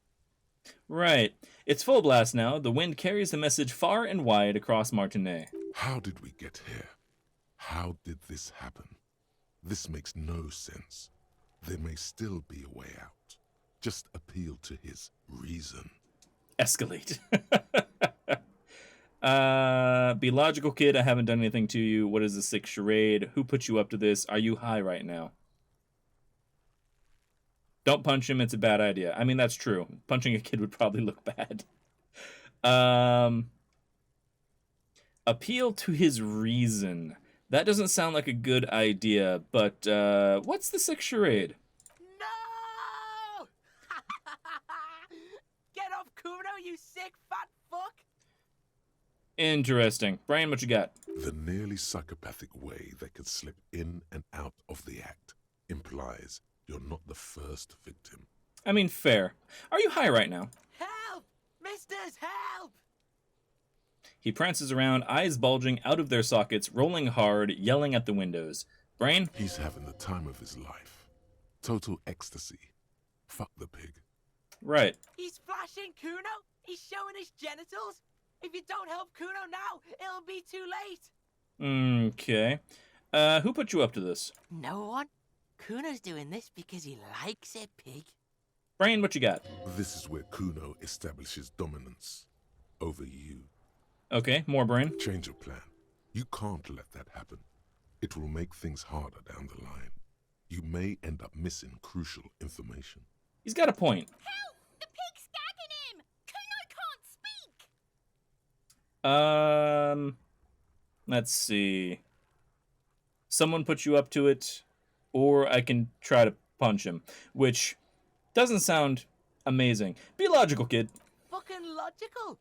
Speaker 1: Right. It's full blast now. The wind carries the message far and wide across Martinet.
Speaker 2: How did we get here? How did this happen? This makes no sense. There may still be a way out. Just appeal to his reason.
Speaker 1: Escalate. Be logical, kid. I haven't done anything to you. What is the sick charade? Who put you up to this? Are you high right now? Don't punch him. It's a bad idea. I mean, that's true. Punching a kid would probably look bad. Appeal to his reason. That doesn't sound like a good idea, but what's the sixth charade?
Speaker 9: No! Get off Kuno, you sick fat fuck!
Speaker 1: Interesting. Brian, what you got?
Speaker 2: The nearly psychopathic way they could slip in and out of the act implies you're not the first victim.
Speaker 1: I mean, fair. Are you high right now?
Speaker 9: Help! Misters, help!
Speaker 1: He prances around, eyes bulging out of their sockets, rolling hard, yelling at the windows. Brain?
Speaker 2: He's having the time of his life. Total ecstasy. Fuck the pig.
Speaker 1: Right.
Speaker 9: He's flashing Kuno! He's showing his genitals! If you don't help Kuno now, it'll be too late!
Speaker 1: Okay. Who put you up to this?
Speaker 9: No one. Kuno's doing this because he likes it, pig.
Speaker 1: Brain, what you got?
Speaker 2: This is where Kuno establishes dominance over you.
Speaker 1: Okay, more brain.
Speaker 2: Change of plan. You can't let that happen. It will make things harder down the line. You may end up missing crucial information.
Speaker 1: He's got a point.
Speaker 10: Help! The pig's gagging him! Kuno can't speak!
Speaker 1: Let's see. Someone put you up to it, or I can try to punch him, which doesn't sound amazing. Be logical, kid.
Speaker 9: Fucking logical!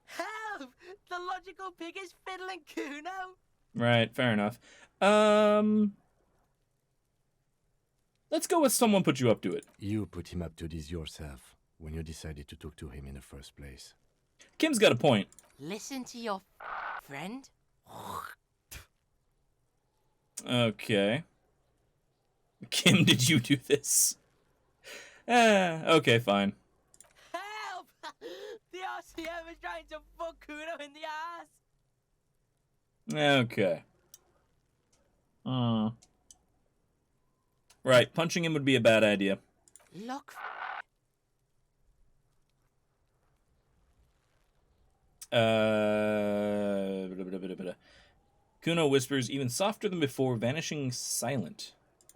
Speaker 9: Help! The logical pig is fiddling Kuno!
Speaker 1: Right, fair enough. Let's go with someone put you up to it.
Speaker 3: You put him up to this yourself when you decided to talk to him in the first place.
Speaker 1: Kim's got a point.
Speaker 9: Listen to your friend.
Speaker 1: Okay. Kim, did you do this? Okay, fine.
Speaker 9: Help! The RCM is trying to fuck Kuno in the ass!
Speaker 1: Okay. Right, punching him would be a bad idea.
Speaker 9: Look.
Speaker 1: Kuno whispers even softer than before, vanishing silent.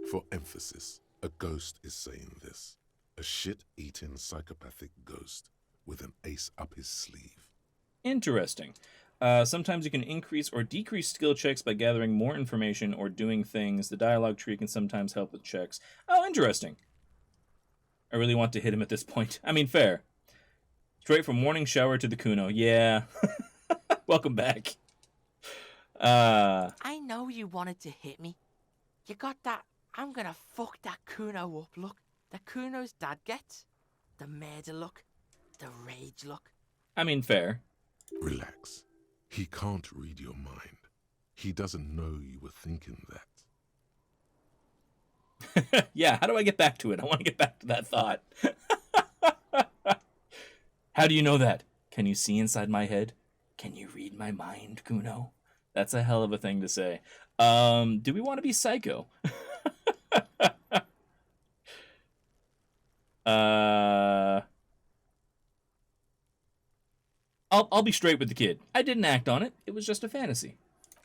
Speaker 2: For emphasis, a ghost is saying this. A shit-eating psychopathic ghost with an ace up his sleeve.
Speaker 1: Interesting. Sometimes you can increase or decrease skill checks by gathering more information or doing things. The dialogue tree can sometimes help with checks. Oh, interesting. I really want to hit him at this point. I mean, fair. Straight from morning shower to the Kuno. Yeah. Welcome back.
Speaker 9: I know you wanted to hit me. You got that I'm gonna fuck that Kuno up look that Kuno's dad gets. The murder look. The rage look.
Speaker 1: I mean, fair.
Speaker 2: Relax. He can't read your mind. He doesn't know you were thinking that.
Speaker 1: Yeah, how do I get back to it? I want to get back to that thought. How do you know that? Can you see inside my head? Can you read my mind, Kuno? That's a hell of a thing to say. Do we want to be psycho? I'll be straight with the kid. I didn't act on it. It was just a fantasy.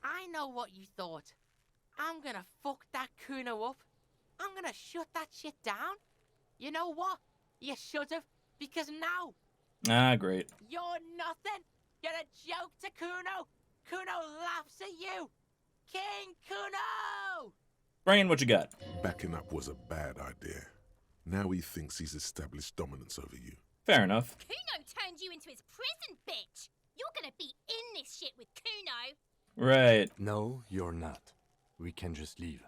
Speaker 9: I know what you thought. I'm gonna fuck that Kuno up. I'm gonna shut that shit down. You know what? You should have, because now
Speaker 1: Ah, great.
Speaker 9: you're nothing. You're a joke to Kuno. Kuno laughs at you. King Kuno!
Speaker 1: Brian, what you got?
Speaker 2: Backing up was a bad idea. Now he thinks he's established dominance over you.
Speaker 1: Fair enough.
Speaker 10: Kuno turned you into his prison, bitch! You're gonna be in this shit with Kuno!
Speaker 1: Right.
Speaker 3: No, you're not. We can just leave.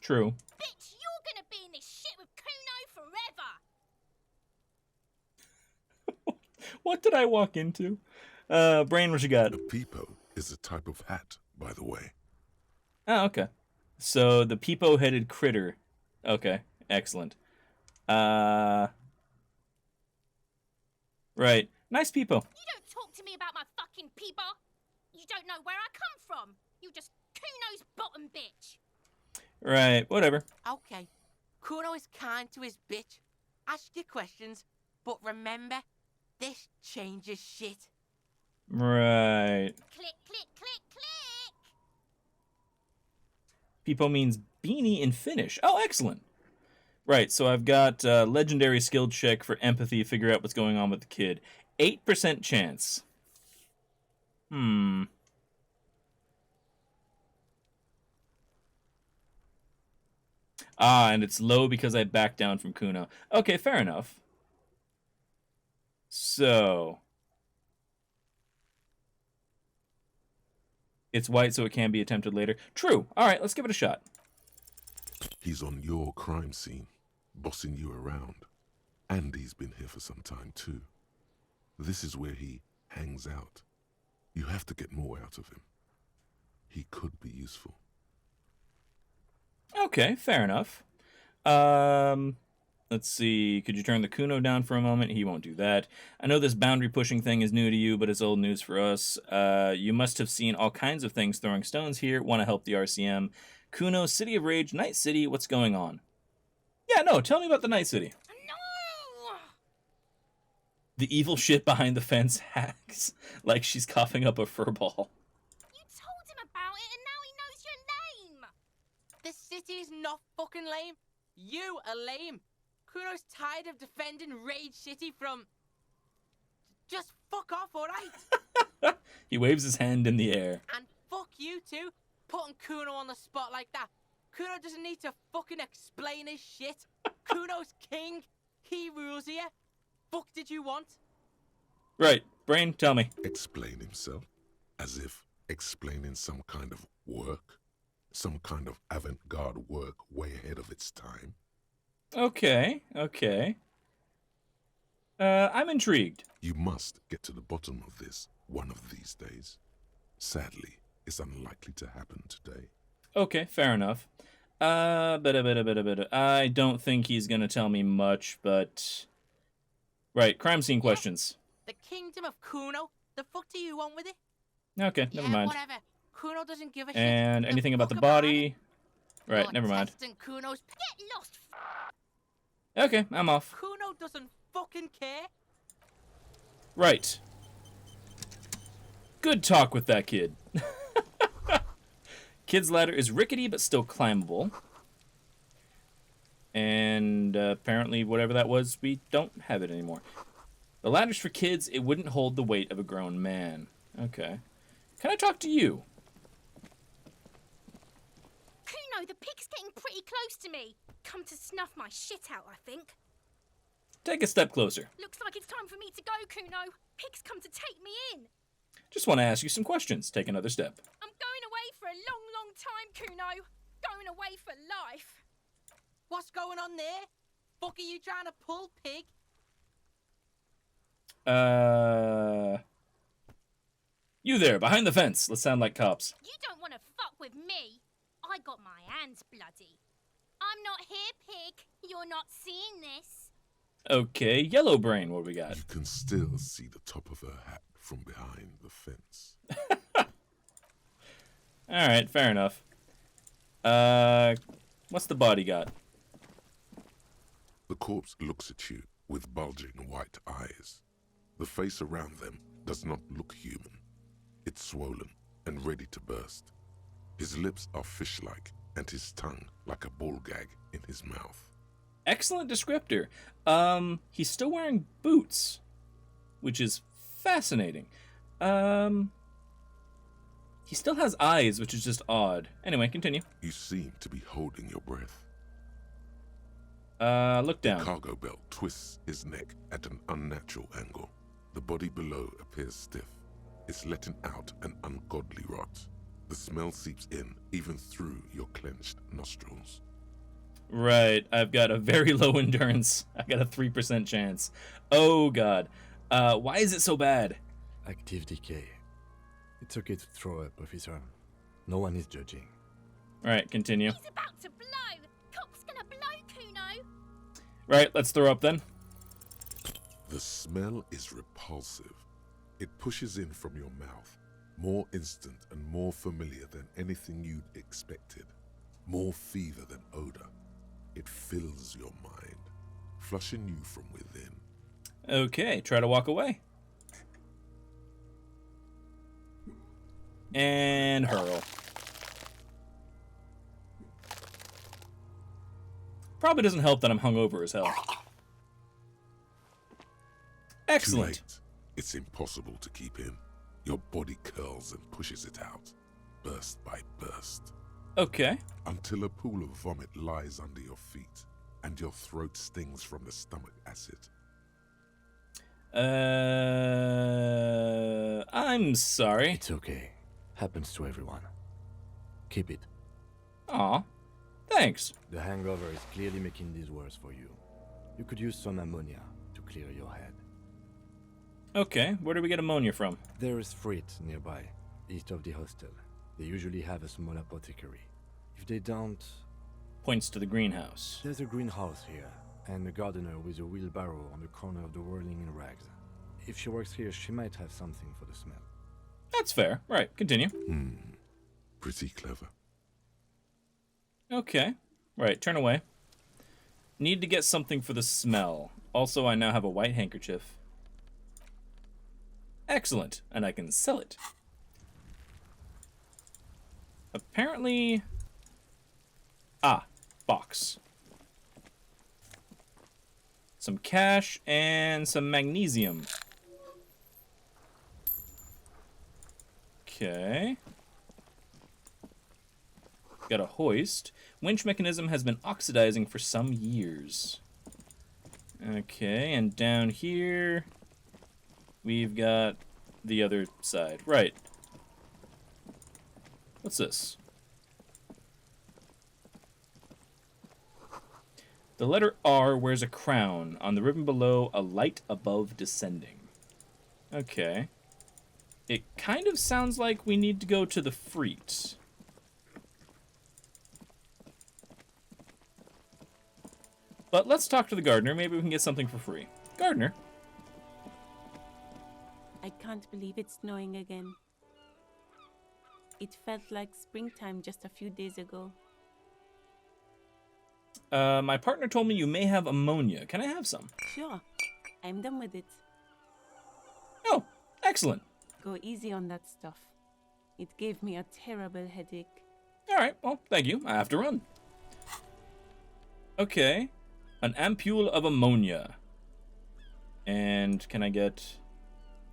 Speaker 1: True.
Speaker 10: Bitch, you're gonna be in this shit with Kuno forever!
Speaker 1: What did I walk into? Brain, what you got?
Speaker 2: The peepo is a type of hat, by the way.
Speaker 1: Oh, okay. So the peepo-headed critter. Okay, excellent. Right. Nice peepo.
Speaker 10: You don't talk to me about my fucking peeper! You don't know where I come from! You're just Kuno's bottom bitch!
Speaker 1: Right, whatever.
Speaker 9: Okay. Kuno is kind to his bitch. Ask your questions, but remember, this changes shit.
Speaker 1: Right.
Speaker 10: Click, click, click, click!
Speaker 1: Peepo means beanie in Finnish. Oh, excellent. Right, so I've got legendary skill check for empathy, figure out what's going on with the kid. 8% chance. Ah, and it's low because I backed down from Kuno. Okay, fair enough. So... It's white, so it can be attempted later. True. All right, let's give it a shot.
Speaker 2: He's on your crime scene, bossing you around. And he's been here for some time, too. This is where he hangs out. You have to get more out of him. He could be useful.
Speaker 1: Okay, fair enough. Let's see. Could you turn the Kuno down for a moment? He won't do that. I know this boundary pushing thing is new to you, but it's old news for us. You must have seen all kinds of things throwing stones here. Want to help the RCM. Kuno, City of Rage, Night City, what's going on? Yeah, no, tell me about the Night City.
Speaker 10: No!
Speaker 1: The evil shit behind the fence hacks like she's coughing up a fur ball.
Speaker 10: You told him about it and now he knows your name!
Speaker 9: The city's not fucking lame. You are lame. Kuno's tired of defending Rage City from... Just fuck off, alright?
Speaker 1: He waves his hand in the air.
Speaker 9: And fuck you too, putting Kuno on the spot like that. Kuno doesn't need to fucking explain his shit. Kuno's king. He rules here. Fuck did you want?
Speaker 1: Right. Brain, tell me.
Speaker 2: Explain himself? As if explaining some kind of work? Some kind of avant-garde work way ahead of its time?
Speaker 1: Okay. I'm intrigued.
Speaker 2: You must get to the bottom of this one of these days. Sadly, it's unlikely to happen today.
Speaker 1: Okay, fair enough. I don't think he's gonna tell me much, but... Right, crime scene questions.
Speaker 9: The kingdom of Kuno? The fuck do you want with it?
Speaker 1: Okay, never mind.
Speaker 9: Whatever. Kuno doesn't give a shit.
Speaker 1: And anything about the body? Right,
Speaker 9: You're
Speaker 1: never mind.
Speaker 9: testing Kuno's...
Speaker 10: Get lost!
Speaker 1: Okay, I'm off.
Speaker 9: Kuno doesn't fucking care.
Speaker 1: Right. Good talk with that kid. Kid's ladder is rickety but still climbable. And apparently whatever that was, we don't have it anymore. The ladder's for kids. It wouldn't hold the weight of a grown man. Okay. Can I talk to you?
Speaker 10: Kuno, the pig's getting pretty close to me. Come to snuff my shit out, I think.
Speaker 1: Take a step closer.
Speaker 10: Looks like it's time for me to go, Kuno. Pig's come to take me in.
Speaker 1: Just want to ask you some questions. Take another step.
Speaker 10: I'm going away for a long, long time, Kuno. Going away for life.
Speaker 9: What's going on there? Fuck are you trying to pull, pig?
Speaker 1: You there, behind the fence. Let's sound like cops.
Speaker 10: You don't want to fuck with me. I got my hands bloody. I'm not here, pig. You're not seeing this.
Speaker 1: Okay, yellow brain, what do we got?
Speaker 2: You can still see the top of her hat from behind the fence.
Speaker 1: Alright, fair enough. What's the body got?
Speaker 2: The corpse looks at you with bulging white eyes. The face around them does not look human. It's swollen and ready to burst. His lips are fish-like and his tongue like a ball gag in his mouth.
Speaker 1: Excellent descriptor. He's still wearing boots, which is fascinating. He still has eyes, which is just odd. Anyway, continue.
Speaker 2: You seem to be holding your breath.
Speaker 1: Look down.
Speaker 2: The cargo belt twists his neck at an unnatural angle. The body below appears stiff. It's letting out an ungodly rot. The smell seeps in, even through your clenched nostrils.
Speaker 1: Right, I've got a very low endurance. I got a 3% chance. Oh, God. Why is it so bad?
Speaker 3: Active decay. It's okay to throw up, officer. No one is judging.
Speaker 1: Right, continue.
Speaker 10: He's about to blow. Cock's gonna blow, Kuno.
Speaker 1: Right, let's throw up then.
Speaker 2: The smell is repulsive. It pushes in from your mouth, more instant and more familiar than anything you'd expected. More fever than odor. It fills your mind, flushing you from within.
Speaker 1: Okay, try to walk away. And hurl. Probably doesn't help that I'm hungover as hell. Excellent.
Speaker 2: Too late. It's impossible to keep in. Your body curls and pushes it out, burst by burst.
Speaker 1: Okay.
Speaker 2: Until a pool of vomit lies under your feet, and your throat stings from the stomach acid.
Speaker 1: I'm sorry.
Speaker 3: It's okay. Happens to everyone. Keep it.
Speaker 1: Aw, thanks.
Speaker 3: The hangover is clearly making this worse for you. You could use some ammonia to clear your head.
Speaker 1: Okay, where do we get ammonia from?
Speaker 3: There is Frit nearby, east of the hostel. They usually have a small apothecary. If they don't...
Speaker 1: Points to the greenhouse.
Speaker 3: There's a greenhouse here, and a gardener with a wheelbarrow on the corner of the whirling in rags. If she works here, she might have something for the smell.
Speaker 1: That's fair. Right, continue.
Speaker 2: Pretty clever.
Speaker 1: Okay. Right, turn away. Need to get something for the smell. Also, I now have a white handkerchief. Excellent, and I can sell it. Apparently... box. Some cash and some magnesium. Okay. Got a hoist. Winch mechanism has been oxidizing for some years. Okay, and down here we've got the other side. Right. What's this? The letter R wears a crown. On the ribbon below, a light above descending. Okay. It kind of sounds like we need to go to the Freet. But let's talk to the gardener. Maybe we can get something for free. Gardener?
Speaker 8: I can't believe it's snowing again. It felt like springtime just a few days ago.
Speaker 1: My partner told me you may have ammonia. Can I have some?
Speaker 8: Sure, I'm done with it.
Speaker 1: Oh, excellent.
Speaker 8: Go easy on that stuff. It gave me a terrible headache.
Speaker 1: All right, well, thank you. I have to run. Okay. An ampule of ammonia. And can I get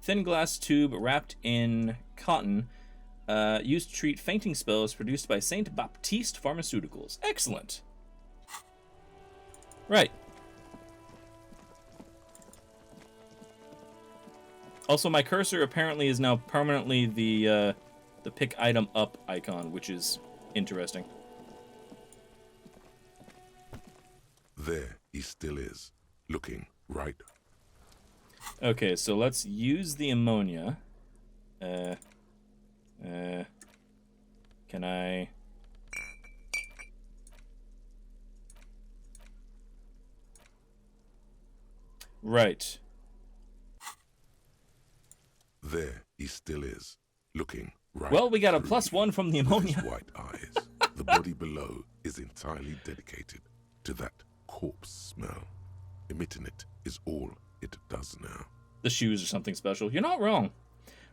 Speaker 1: thin glass tube wrapped in cotton used to treat fainting spells produced by Saint Baptiste Pharmaceuticals. Excellent. Right. Also, my cursor apparently is now permanently the pick item up icon, which is interesting.
Speaker 2: There he still is, looking right.
Speaker 1: Okay, so let's use the ammonia. Can I... Right.
Speaker 2: There he still is, looking right.
Speaker 1: Well, we got a
Speaker 2: through
Speaker 1: +1 from the
Speaker 2: with
Speaker 1: ammonia.
Speaker 2: his white eyes. The body below is entirely dedicated to that corpse smell. Emitting it is all it does now.
Speaker 1: The shoes or something special. You're not wrong.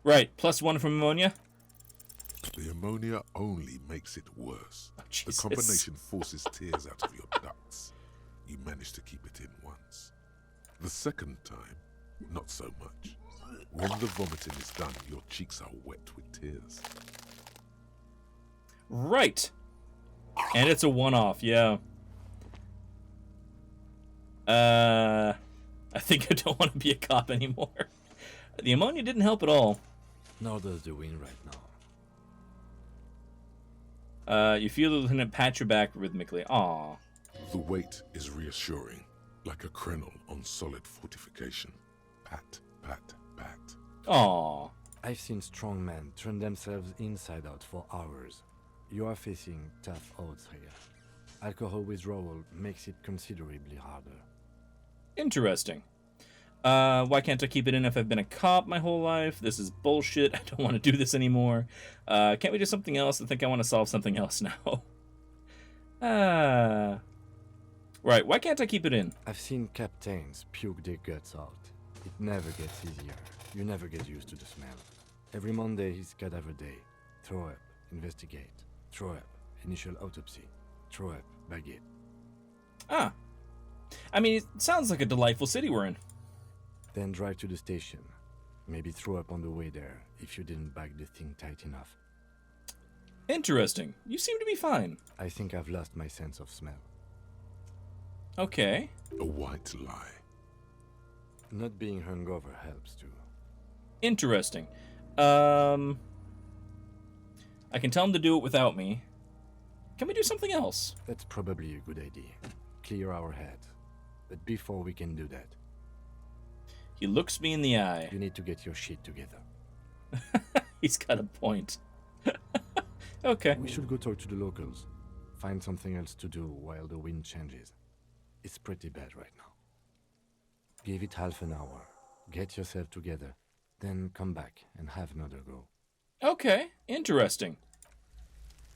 Speaker 1: Right, +1 from ammonia.
Speaker 2: The ammonia only makes it worse.
Speaker 1: Oh,
Speaker 2: The
Speaker 1: Jesus.
Speaker 2: combination forces tears out of your ducts. You manage to keep it in once. The second time, not so much. When the vomiting is done, your cheeks are wet with tears.
Speaker 1: Right. And it's a one-off, yeah. I think I don't want to be a cop anymore. The ammonia didn't help at all.
Speaker 3: Nor does the wind right now.
Speaker 1: You feel the lieutenant pat your back rhythmically. Aw.
Speaker 2: The weight is reassuring, like a crenel on solid fortification. Pat, pat, pat.
Speaker 1: Aw.
Speaker 3: I've seen strong men turn themselves inside out for hours. You are facing tough odds here. Alcohol withdrawal makes it considerably harder.
Speaker 1: Interesting. Why can't I keep it in if I've been a cop my whole life? This is bullshit. I don't want to do this anymore. Can't we do something else? I think I want to solve something else now. Right, why can't I keep it in?
Speaker 3: I've seen captains puke their guts out. It never gets easier. You never get used to the smell. Every Monday is cadaver day. Throw up, investigate. Throw up, initial autopsy. Throw up, baguette.
Speaker 1: Ah. I mean, it sounds like a delightful city we're in.
Speaker 3: Then drive to the station. Maybe throw up on the way there if you didn't bag the thing tight enough.
Speaker 1: Interesting. You seem to be fine.
Speaker 3: I think I've lost my sense of smell.
Speaker 1: Okay.
Speaker 2: A white lie.
Speaker 3: Not being hungover helps too.
Speaker 1: Interesting. I can tell him to do it without me. Can we do something else?
Speaker 3: That's probably a good idea. Clear our heads. But before we can do that,
Speaker 1: He looks me in the eye.
Speaker 3: you need to get your shit together.
Speaker 1: He's got a point. Okay.
Speaker 3: We should go talk to the locals. Find something else to do while the wind changes. It's pretty bad right now. Give it half an hour. Get yourself together. Then come back and have another go.
Speaker 1: Okay. Interesting.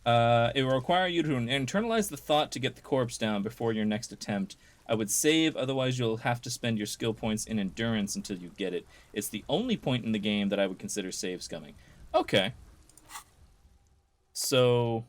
Speaker 1: It will require you to internalize the thought to get the corpse down before your next attempt. I would save, otherwise you'll have to spend your skill points in endurance until you get it. It's the only point in the game that I would consider save scumming. Okay. So,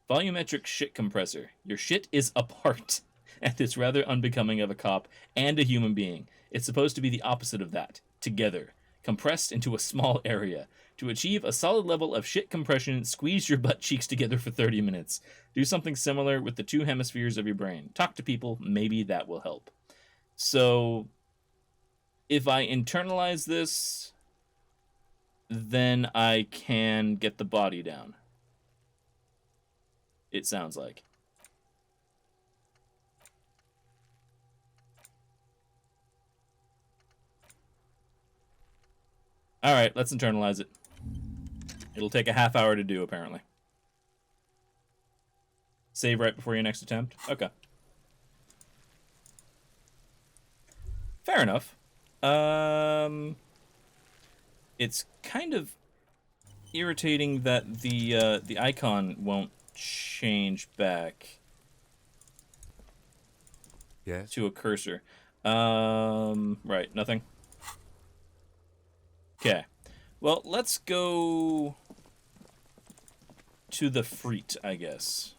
Speaker 1: volumetric shit compressor. Your shit is apart, and it's rather unbecoming of a cop and a human being. It's supposed to be the opposite of that. Together. Compressed into a small area. To achieve a solid level of shit compression, squeeze your butt cheeks together for 30 minutes. Do something similar with the two hemispheres of your brain. Talk to people, maybe that will help. So, if I internalize this, then I can get the body down. It sounds like. Alright, let's internalize it. It'll take a half hour to do, apparently. Save right before your next attempt? Okay. Fair enough. It's kind of irritating that the icon won't change back to a cursor. Right, nothing. Okay. Well, let's go to the Freet, I guess.